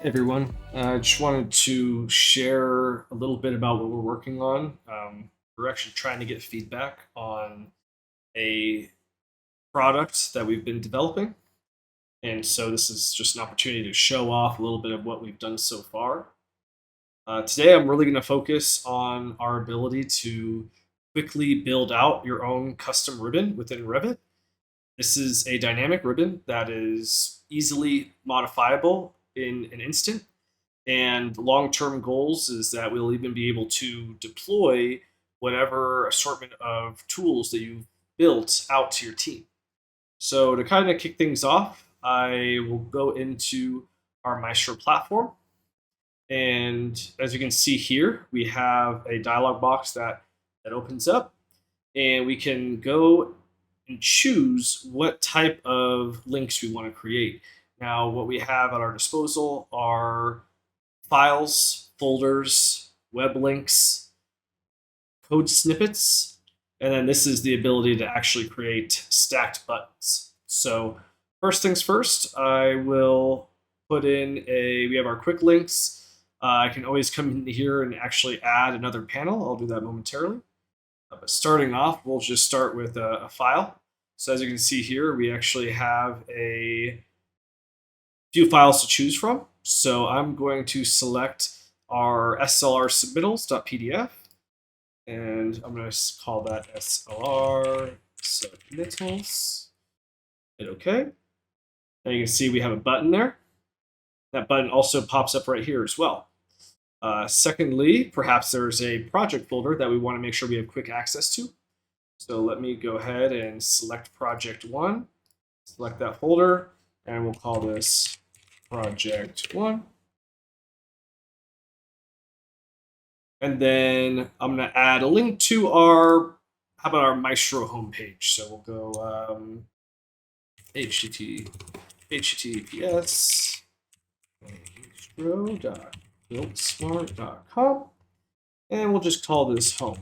Everyone. I just wanted to share a little bit about what we're working on. We're actually trying to get feedback on a product that we've been developing. And so this is just an opportunity to show off a little bit of what we've done so far. Today, I'm really going to focus on our ability to quickly build out your own custom ribbon within Revit. This is a dynamic ribbon that is easily modifiable in an instant. And long-term goals is that we'll even be able to deploy whatever assortment of tools that you've built out to your team. So to kind of kick things off, I will go into our Maestro platform. And as you can see here, we have a dialog box that opens up, and we can go and choose what type of links we want to create. Now, what we have at our disposal are files, folders, web links, code snippets, and then this is the ability to actually create stacked buttons. So first things first, I will put in we have our quick links. I can always come in here and actually add another panel. I'll do that momentarily. But starting off, we'll just start with a file. So as you can see here, we actually have a few files to choose from. So I'm going to select our SLR submittals.pdf, and I'm going to call that SLR submittals. Hit OK. Now you can see we have a button there. That button also pops up right here as well. Secondly, perhaps there's a project folder that we want to make sure we have quick access to. So let me go ahead and select project 1, select that folder, and we'll call this project 1. And then I'm going to add a link to how about our Maestro homepage. So we'll go https maestro.buildsmart.com, and we'll just call this home.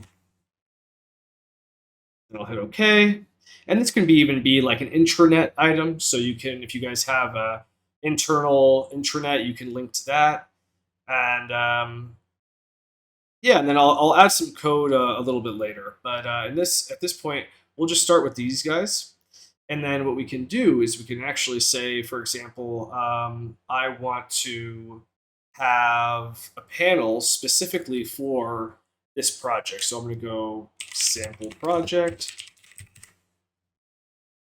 And I'll hit OK. And this can even be like an intranet item. So you can, if you guys have a internal intranet, you can link to that. And yeah, and then I'll add some code a little bit later. But at this point, we'll just start with these guys. And then what we can do is we can actually say, for example, I want to have a panel specifically for this project. So I'm going to go sample project,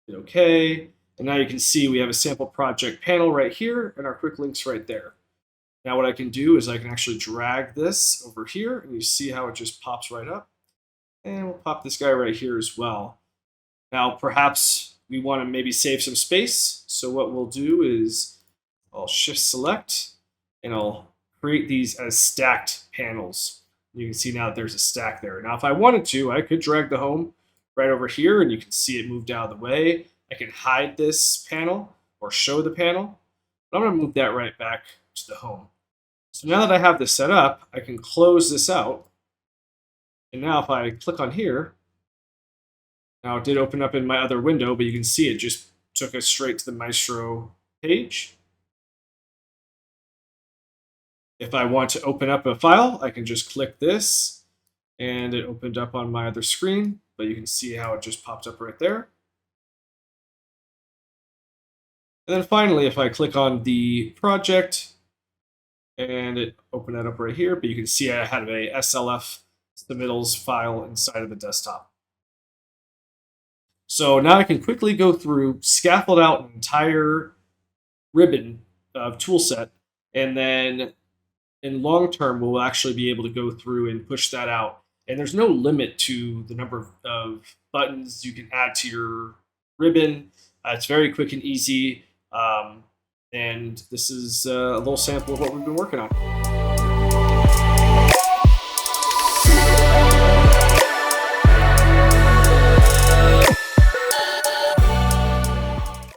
hit OK. And now you can see we have a sample project panel right here and our quick links right there. Now what I can do is I can actually drag this over here, and you see how it just pops right up. And we'll pop this guy right here as well. Now perhaps we want to maybe save some space. So what we'll do is I'll shift select, and I'll create these as stacked panels. You can see now that there's a stack there. Now if I wanted to, I could drag the home right over here, and you can see it moved out of the way. I can hide this panel or show the panel, but I'm going to move that right back to the home. So now that I have this set up, I can close this out. And now if I click on here, now it did open up in my other window, but you can see it just took us straight to the Maestro page. If I want to open up a file, I can just click this, and it opened up on my other screen, but you can see how it just popped up right there. And then finally, if I click on the project, and it opened that up right here, but you can see I had a SLF submittals file inside of the desktop. So now I can quickly go through, scaffold out an entire ribbon tool set, and then in long term, we'll actually be able to go through and push that out. And there's no limit to the number of buttons you can add to your ribbon. It's very quick and easy. And this is a little sample of what we've been working on.